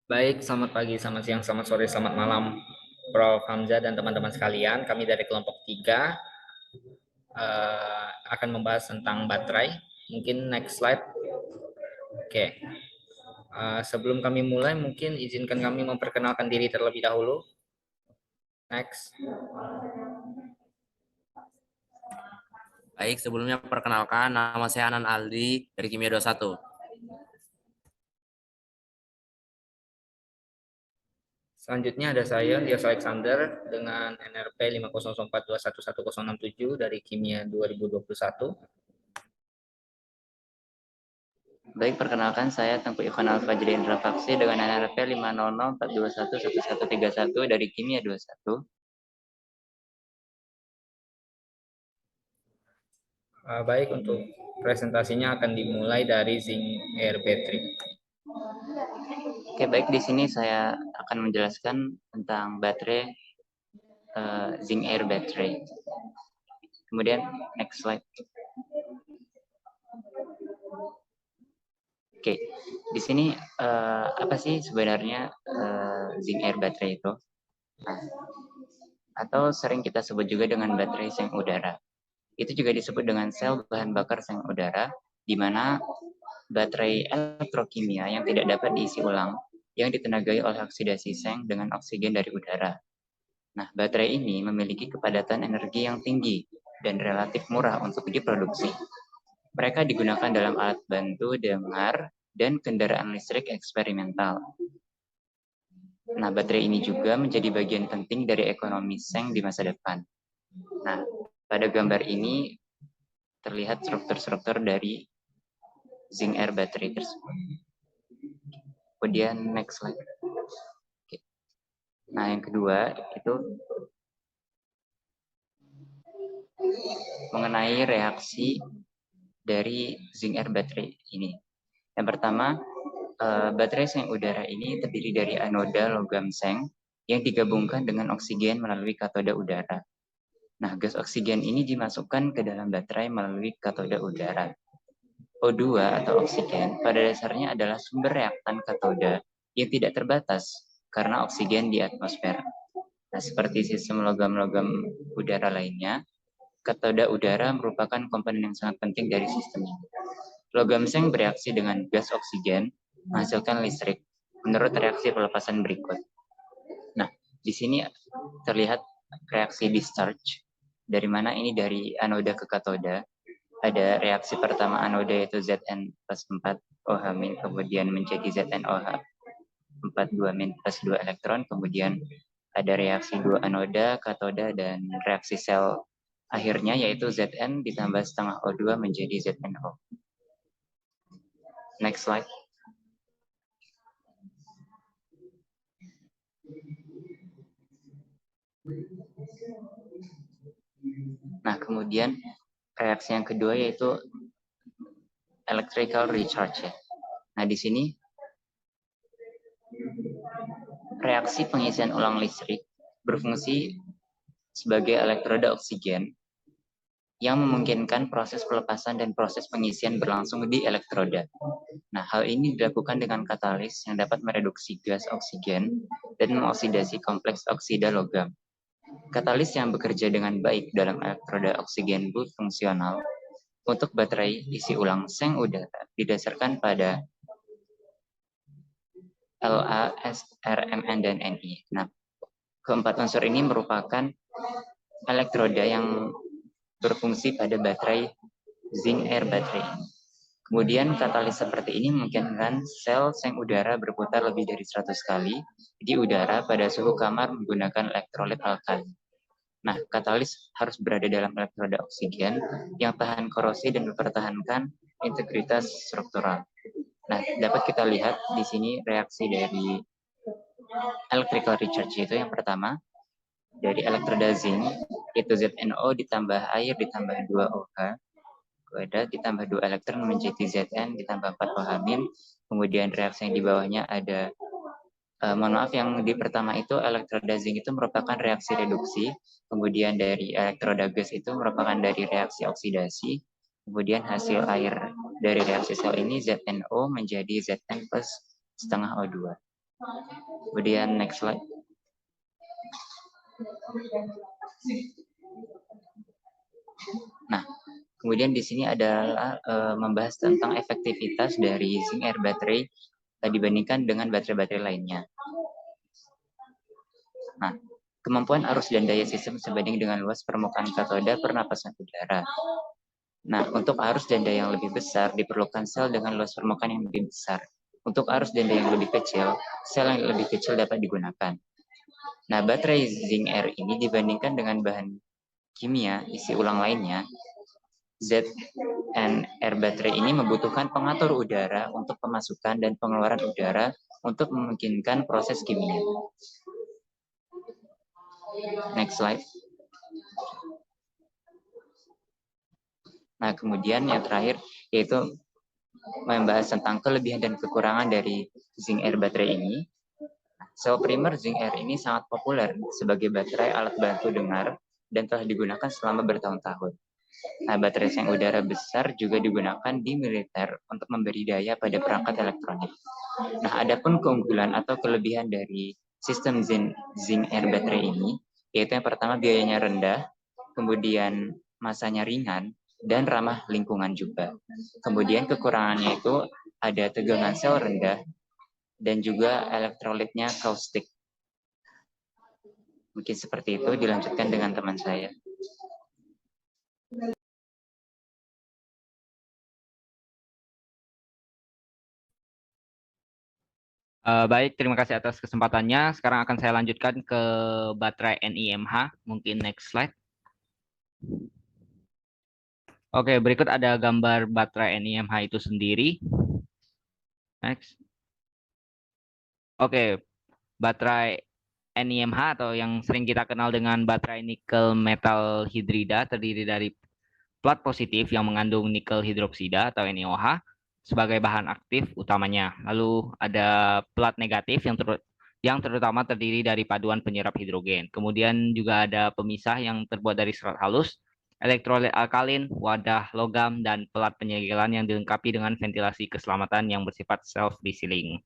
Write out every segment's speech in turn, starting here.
Baik, selamat pagi, selamat siang, selamat sore, selamat malam, Prof. Hamzah dan teman-teman sekalian. Kami dari kelompok 3 akan membahas tentang baterai. Mungkin next slide. Oke, sebelum kami mulai, mungkin izinkan kami memperkenalkan diri terlebih dahulu. Next. Baik, sebelumnya perkenalkan, nama saya Anan Aldi dari Kimia 21. Selanjutnya ada saya, Dias Alexander, dengan NRP 50042111067 dari Kimia 2021. Baik, perkenalkan saya Tengku Ivan Alfajri Indra Faksi dengan NRP 50042111131 dari Kimia 21. Baik, untuk presentasinya akan dimulai dari zinc air battery. Oke, baik, di sini saya akan menjelaskan tentang baterai zinc air battery. Kemudian next slide. Oke, di sini apa sih sebenarnya zinc air battery itu? Nah, atau sering kita sebut juga dengan baterai seng udara. Itu juga disebut dengan sel bahan bakar seng udara, di mana baterai elektrokimia yang tidak dapat diisi ulang yang ditenagai oleh oksidasi seng dengan oksigen dari udara. Nah, baterai ini memiliki kepadatan energi yang tinggi dan relatif murah untuk diproduksi. Mereka digunakan dalam alat bantu dengar dan kendaraan listrik eksperimental. Nah, baterai ini juga menjadi bagian penting dari ekonomi seng di masa depan. Nah, pada gambar ini terlihat struktur-struktur dari zinc air battery tersebut. Kemudian next slide. Oke. Nah, yang kedua itu mengenai reaksi dari zinc air battery ini. Yang pertama, baterai seng udara ini terdiri dari anoda logam seng yang digabungkan dengan oksigen melalui katoda udara. Nah, gas oksigen ini dimasukkan ke dalam baterai melalui katoda udara. O2 atau oksigen pada dasarnya adalah sumber reaktan katoda yang tidak terbatas karena oksigen di atmosfer. Nah, seperti sistem logam-logam udara lainnya, katoda udara merupakan komponen yang sangat penting dari sistem ini. Logam seng bereaksi dengan gas oksigen, menghasilkan listrik menurut reaksi pelepasan berikut. Nah, di sini terlihat reaksi discharge, dari mana ini dari anoda ke katoda. Ada reaksi pertama anoda yaitu Zn plus 4 OH-, kemudian menjadi ZnOH 42- plus 2 elektron, kemudian ada reaksi dua anoda, katoda, dan reaksi sel akhirnya yaitu Zn ditambah setengah O2 menjadi ZnO. Next slide. Nah, kemudian reaksi yang kedua yaitu electrical recharge. Nah, di sini reaksi pengisian ulang listrik berfungsi sebagai elektroda oksigen yang memungkinkan proses pelepasan dan proses pengisian berlangsung di elektroda. Nah, hal ini dilakukan dengan katalis yang dapat mereduksi gas oksigen dan mengoksidasi kompleks oksida logam. Katalis yang bekerja dengan baik dalam elektroda oksigen fungsional untuk baterai isi ulang seng udara didasarkan pada La, S, R, Mn, dan Ni. Nah, keempat unsur ini merupakan elektroda yang berfungsi pada baterai zinc air battery. Kemudian katalis seperti ini memungkinkan sel seng udara berputar lebih dari 100 kali di udara pada suhu kamar menggunakan elektrolit alkali. Nah, katalis harus berada dalam elektroda oksigen yang tahan korosi dan mempertahankan integritas struktural. Nah, dapat kita lihat di sini reaksi dari electrical recharge itu yang pertama, dari elektroda zinc, itu ZnO ditambah air ditambah 2OH, ditambah 2 elektron menjadi Zn ditambah 4 OH-, kemudian reaksi yang di bawahnya ada mohon maaf, yang di pertama itu elektroda zinc itu merupakan reaksi reduksi, kemudian dari elektroda gas itu merupakan dari reaksi oksidasi, kemudian hasil air dari reaksi sel ini ZnO menjadi Zn plus setengah O2. Kemudian next slide. Nah, kemudian di sini adalah membahas tentang efektivitas dari zinc air battery dibandingkan dengan baterai-baterai lainnya. Nah, kemampuan arus dan daya sistem sebanding dengan luas permukaan katoda pernapasan udara. Nah, untuk arus dan daya yang lebih besar diperlukan sel dengan luas permukaan yang lebih besar. Untuk arus dan daya yang lebih kecil, sel yang lebih kecil dapat digunakan. Nah, baterai zinc air ini dibandingkan dengan bahan kimia isi ulang lainnya, ZnR baterai ini membutuhkan pengatur udara untuk pemasukan dan pengeluaran udara untuk memungkinkan proses kimia. Next slide. Nah, kemudian yang terakhir yaitu membahas tentang kelebihan dan kekurangan dari zinc air baterai ini. Sel primer zinc air ini sangat populer sebagai baterai alat bantu dengar dan telah digunakan selama bertahun-tahun. Nah, baterai seng udara besar juga digunakan di militer untuk memberi daya pada perangkat elektronik. Nah, adapun keunggulan atau kelebihan dari sistem zinc air baterai ini, yaitu yang pertama biayanya rendah, kemudian masanya ringan, dan ramah lingkungan juga. Kemudian kekurangannya itu ada tegangan sel rendah, dan juga elektrolitnya kaustik. Mungkin seperti itu, dilanjutkan dengan teman saya. Baik, terima kasih atas kesempatannya. Sekarang akan saya lanjutkan ke baterai NiMH. Mungkin next slide. Oke, berikut ada gambar baterai NiMH itu sendiri. Next. Oke, baterai NiMH atau yang sering kita kenal dengan baterai nikel metal hidrida terdiri dari plat positif yang mengandung nikel hidroksida atau NiOH sebagai bahan aktif utamanya. Lalu ada plat negatif yang terutama terdiri dari paduan penyerap hidrogen. Kemudian juga ada pemisah yang terbuat dari serat halus, elektrolit alkalin, wadah logam, dan pelat penyegelan yang dilengkapi dengan ventilasi keselamatan yang bersifat self-resealing.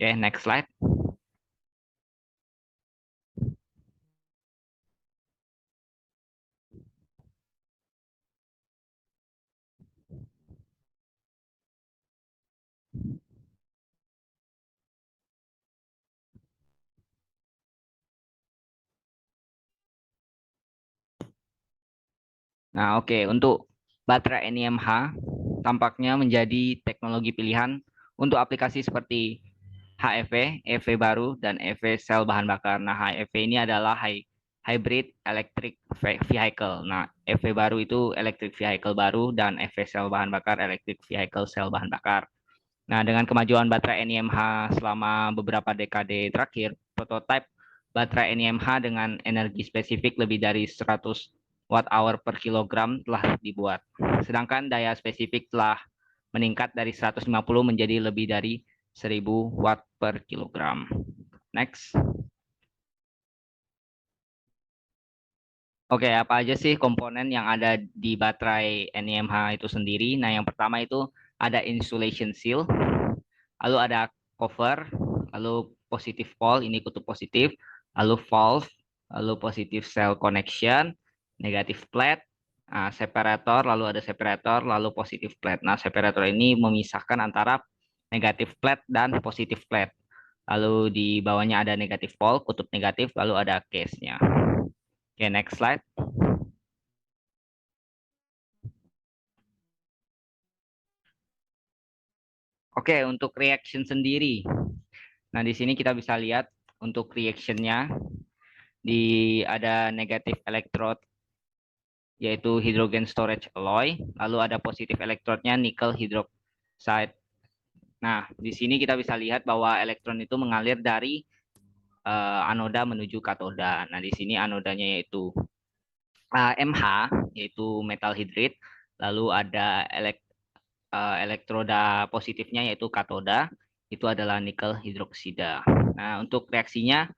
Oke, next slide. Nah, oke, untuk baterai NiMH tampaknya menjadi teknologi pilihan untuk aplikasi seperti HEV, EV baru, dan EV sel bahan bakar. Nah, HEV ini adalah hybrid electric vehicle. Nah, EV baru itu electric vehicle baru, dan EV sel bahan bakar electric vehicle sel bahan bakar. Nah, dengan kemajuan baterai NiMH selama beberapa dekade terakhir, prototipe baterai NiMH dengan energi spesifik lebih dari 100 watt-hour per kilogram telah dibuat. Sedangkan daya spesifik telah meningkat dari 150 menjadi lebih dari 1000 watt per kilogram. Next. Oke, apa aja sih komponen yang ada di baterai NiMH itu sendiri? Nah, yang pertama itu ada insulation seal, lalu ada cover, lalu positive pole, ini kutub positif, lalu valve, lalu positive cell connection, negative plate, separator, lalu ada separator, lalu positive plate. Nah, separator ini memisahkan antara negative plate dan positive plate. Lalu di bawahnya ada negative pole, kutub negatif, lalu ada case-nya. Oke, next slide. Oke, untuk reaction sendiri. Nah, di sini kita bisa lihat untuk reaction-nya ada negative electrode yaitu hydrogen storage alloy, lalu ada positif elektrodnya nickel hydroxide. Nah, di sini kita bisa lihat bahwa elektron itu mengalir dari anoda menuju katoda. Nah, di sini anodanya yaitu MH, yaitu metal hydride, lalu ada elektroda positifnya yaitu katoda, itu adalah nikel hidroksida. Nah, untuk reaksinya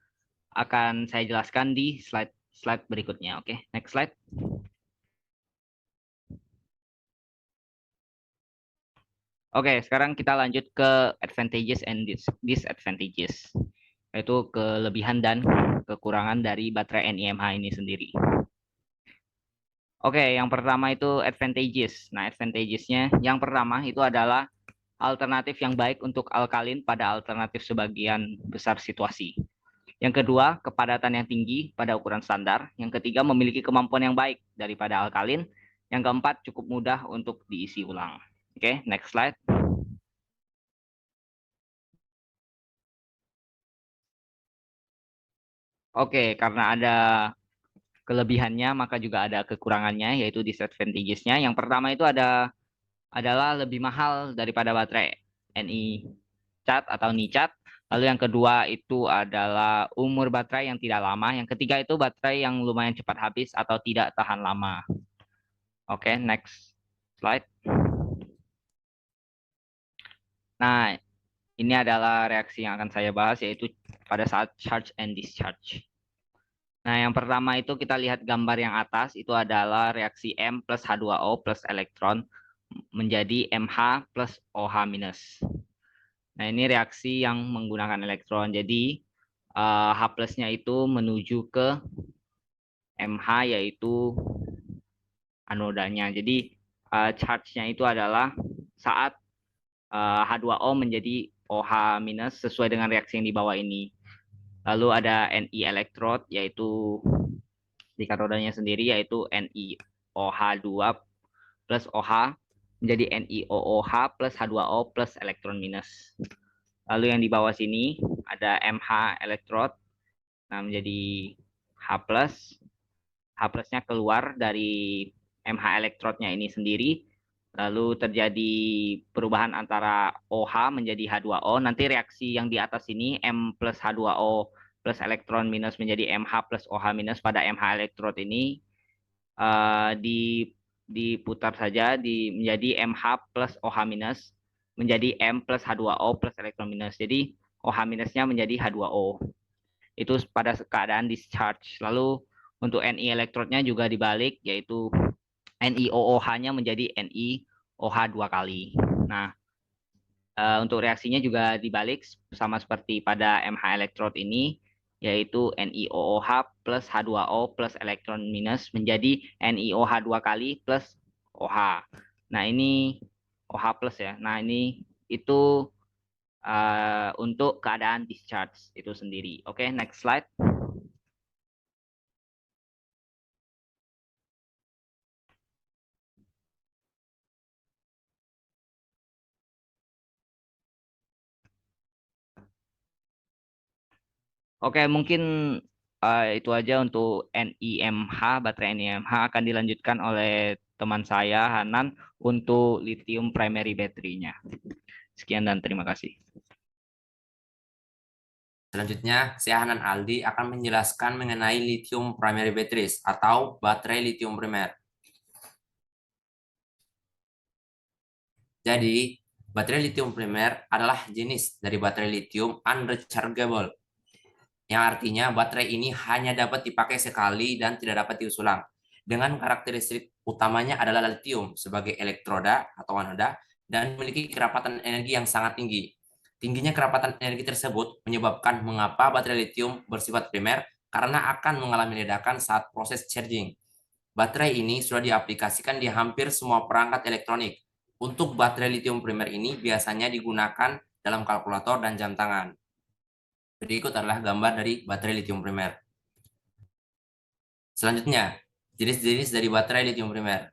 akan saya jelaskan di slide berikutnya. Oke, next slide. Oke, sekarang kita lanjut ke advantages and disadvantages, yaitu kelebihan dan kekurangan dari baterai NiMH ini sendiri. Oke, yang pertama itu advantages. Nah, advantagesnya yang pertama itu adalah alternatif yang baik untuk alkalin pada alternatif sebagian besar situasi. Yang kedua, kepadatan yang tinggi pada ukuran standar. Yang ketiga, memiliki kemampuan yang baik daripada alkalin. Yang keempat, cukup mudah untuk diisi ulang. Oke, next slide. Oke, karena ada kelebihannya, maka juga ada kekurangannya, yaitu disadvantages-nya. Yang pertama itu adalah lebih mahal daripada baterai Ni cat atau nicat. Lalu yang kedua itu adalah umur baterai yang tidak lama. Yang ketiga itu baterai yang lumayan cepat habis atau tidak tahan lama. Oke, next slide. Nah, ini adalah reaksi yang akan saya bahas, yaitu pada saat charge and discharge. Nah, yang pertama itu kita lihat gambar yang atas, itu adalah reaksi M plus H2O plus elektron menjadi MH plus OH minus. Nah, ini reaksi yang menggunakan elektron. Jadi, H plusnya itu menuju ke MH, yaitu anodanya. Jadi, charge-nya itu adalah saat H2O menjadi OH minus sesuai dengan reaksi yang di bawah ini. Lalu ada Ni elektrod, yaitu di katodanya sendiri, yaitu NiOH2 plus OH menjadi NiOOH plus H2O plus elektron minus. Lalu yang di bawah sini ada MH elektrod, nah menjadi H plus. H plusnya keluar dari MH elektrodnya ini sendiri. Lalu terjadi perubahan antara OH menjadi H2O. Nanti reaksi yang di atas ini M plus H2O plus elektron minus menjadi MH plus OH minus pada MH elektrod ini diputar saja menjadi MH plus OH minus menjadi M plus H2O plus elektron minus. Jadi OH minusnya menjadi H2O. Itu pada keadaan discharge. Lalu untuk Ni elektrodnya juga dibalik, yaitu NiOOH-nya menjadi NiOH 2 kali. Nah, untuk reaksinya juga dibalik sama seperti pada MH elektrod ini, yaitu NiOOH plus H2O plus elektron minus menjadi NiOH 2 kali plus OH. Nah, ini OH plus ya. Nah, ini itu untuk keadaan discharge itu sendiri. Oke, next slide. Oke, mungkin itu aja untuk NiMH, baterai NiMH akan dilanjutkan oleh teman saya, Hanan, untuk lithium primary battery-nya. Sekian dan terima kasih. Selanjutnya, saya Hanan Aldi akan menjelaskan mengenai lithium primary batteries atau baterai lithium primer. Jadi, baterai lithium primer adalah jenis dari baterai lithium unrechargeable, yang artinya baterai ini hanya dapat dipakai sekali dan tidak dapat diulang ulang. Dengan karakteristik utamanya adalah lithium sebagai elektroda atau anoda dan memiliki kerapatan energi yang sangat tinggi. Tingginya kerapatan energi tersebut menyebabkan mengapa baterai lithium bersifat primer karena akan mengalami ledakan saat proses charging. Baterai ini sudah diaplikasikan di hampir semua perangkat elektronik. Untuk baterai lithium primer ini biasanya digunakan dalam kalkulator dan jam tangan. Berikut adalah gambar dari baterai lithium primer. Selanjutnya, jenis-jenis dari baterai lithium primer.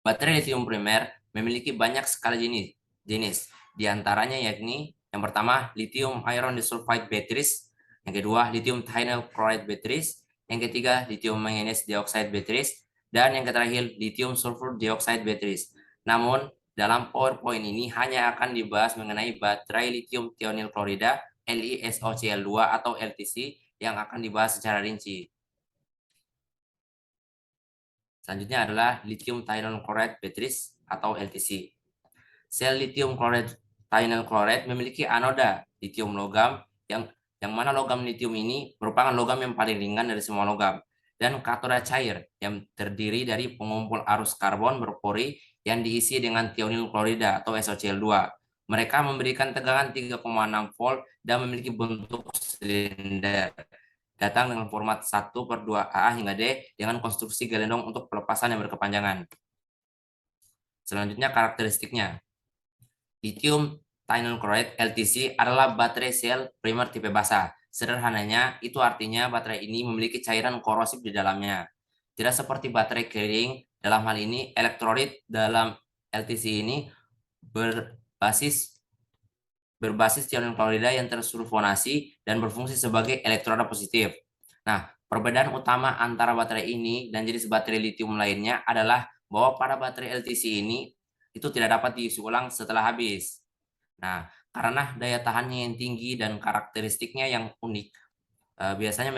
Baterai lithium primer memiliki banyak sekali jenis. Di antaranya yakni yang pertama lithium iron disulfide batteries, yang kedua lithium thionyl chloride batteries, yang ketiga lithium manganese dioxide batteries, dan yang terakhir lithium sulfur dioxide batteries. Namun dalam PowerPoint ini hanya akan dibahas mengenai baterai lithium thionyl chloride LiSOCl2 atau LTC yang akan dibahas secara rinci. Selanjutnya adalah lithium thionyl chloride batteries atau LTC. Sel lithium chloride thionyl chloride memiliki anoda lithium logam yang mana logam lithium ini merupakan logam yang paling ringan dari semua logam. dan katoda cair yang terdiri dari pengumpul arus karbon berpori yang diisi dengan tionil klorida atau SOCl2. Mereka memberikan tegangan 3,6 volt dan memiliki bentuk silinder. Datang dengan format 1/2A hingga D dengan konstruksi gelendong untuk pelepasan yang berkepanjangan. Selanjutnya karakteristiknya. Lithium thionyl chloride LTC adalah baterai sel primer tipe basa. Sederhananya, itu artinya baterai ini memiliki cairan korosif di dalamnya. Tidak seperti baterai kering, dalam hal ini elektrolit dalam LTC ini berbasis thionyl klorida yang tersulfonasi dan berfungsi sebagai elektroda positif. Nah, perbedaan utama antara baterai ini dan jenis baterai lithium lainnya adalah bahwa pada baterai LTC ini itu tidak dapat diisi ulang setelah habis. Nah, karena daya tahannya yang tinggi dan karakteristiknya yang unik, biasanya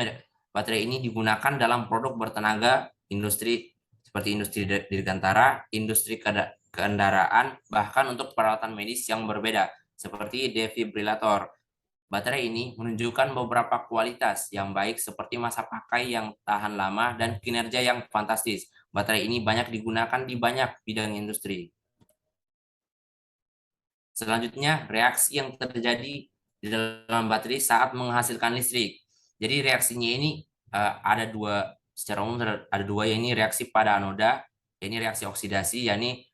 baterai ini digunakan dalam produk bertenaga industri seperti industri dirgantara, industri kendaraan, bahkan untuk peralatan medis yang berbeda seperti defibrilator. Baterai ini menunjukkan beberapa kualitas yang baik seperti masa pakai yang tahan lama dan kinerja yang fantastis. Baterai ini banyak digunakan di banyak bidang industri. Selanjutnya, reaksi yang terjadi di dalam baterai saat menghasilkan listrik. Jadi reaksinya ini ada dua, secara umum ada dua, yakni reaksi pada anoda, yakni reaksi oksidasi, yakni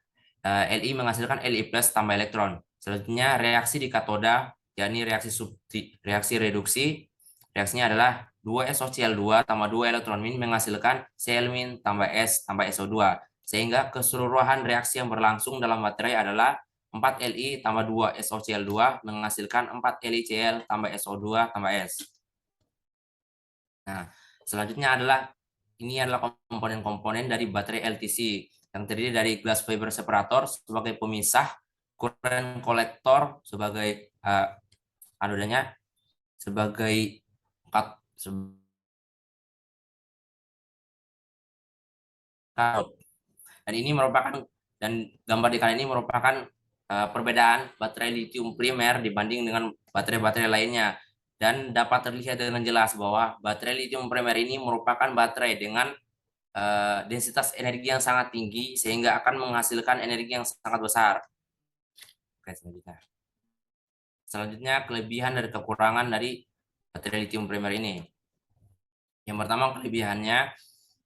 Li menghasilkan Li plus tambah elektron. Selanjutnya reaksi di katoda, yakni reaksi reduksi. Reaksinya adalah 2SOCl2 tambah 2 elektron min menghasilkan Cl min tambah S tambah SO2. Sehingga keseluruhan reaksi yang berlangsung dalam baterai adalah 4 Li tambah 2 SOCl2 menghasilkan 4 LiCl tambah SO2 tambah S. Nah, selanjutnya ini adalah komponen-komponen dari baterai LTC yang terdiri dari glass fiber separator sebagai pemisah, current collector sebagai anodanya, sebagai dan ini merupakan, dan gambar di kanan ini merupakan perbedaan baterai lithium primer dibanding dengan baterai-baterai lainnya, dan dapat terlihat dengan jelas bahwa baterai lithium primer ini merupakan baterai dengan densitas energi yang sangat tinggi sehingga akan menghasilkan energi yang sangat besar. Oke, selanjutnya kelebihan dan kekurangan dari baterai lithium primer ini. Yang pertama, kelebihannya,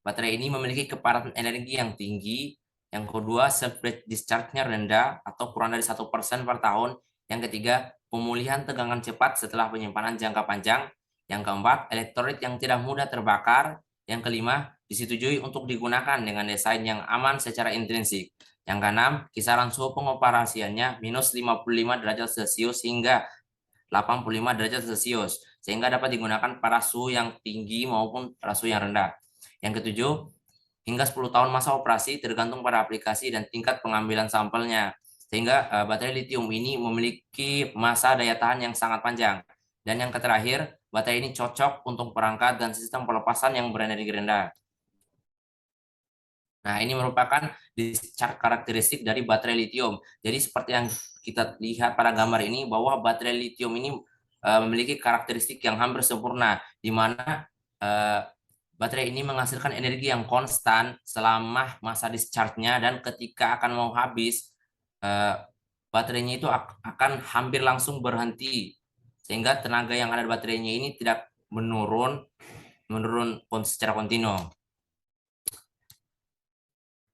baterai ini memiliki kepadatan energi yang tinggi. Yang kedua, self discharge-nya rendah atau kurang dari 1% per tahun. Yang ketiga, pemulihan tegangan cepat setelah penyimpanan jangka panjang. Yang keempat, elektrolit yang tidak mudah terbakar. Yang kelima, disetujui untuk digunakan dengan desain yang aman secara intrinsik. Yang keenam, kisaran suhu pengoperasiannya minus 55 derajat Celcius hingga 85 derajat Celcius, sehingga dapat digunakan pada suhu yang tinggi maupun pada suhu yang rendah. Yang ketujuh, hingga 10 tahun masa operasi tergantung pada aplikasi dan tingkat pengambilan sampelnya, sehingga baterai lithium ini memiliki masa daya tahan yang sangat panjang. Dan yang terakhir, baterai ini cocok untuk perangkat dan sistem pelepasan yang berenergi rendah. Nah, ini merupakan discharge karakteristik dari baterai lithium. Jadi seperti yang kita lihat pada gambar ini, bahwa baterai lithium ini memiliki karakteristik yang hampir sempurna, di mana baterai ini menghasilkan energi yang konstan selama masa discharge-nya, dan ketika akan mau habis, baterainya itu akan hampir langsung berhenti, sehingga tenaga yang ada di baterainya ini tidak menurun secara kontinu.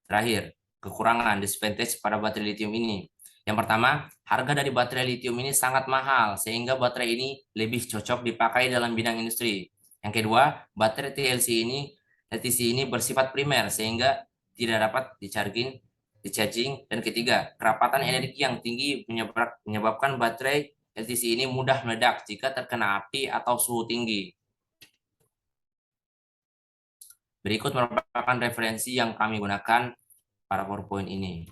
Terakhir, kekurangan disadvantage pada baterai lithium ini. Yang pertama, harga dari baterai lithium ini sangat mahal, sehingga baterai ini lebih cocok dipakai dalam bidang industri. Yang kedua, baterai LTC ini bersifat primer, sehingga tidak dapat di-charging. Dan ketiga, kerapatan energi yang tinggi menyebabkan baterai LTC ini mudah meledak jika terkena api atau suhu tinggi. Berikut merupakan referensi yang kami gunakan pada PowerPoint ini.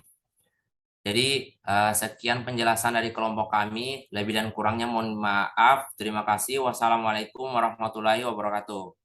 Jadi sekian penjelasan dari kelompok kami. Lebih dan kurangnya mohon maaf. Terima kasih. Wassalamualaikum warahmatullahi wabarakatuh.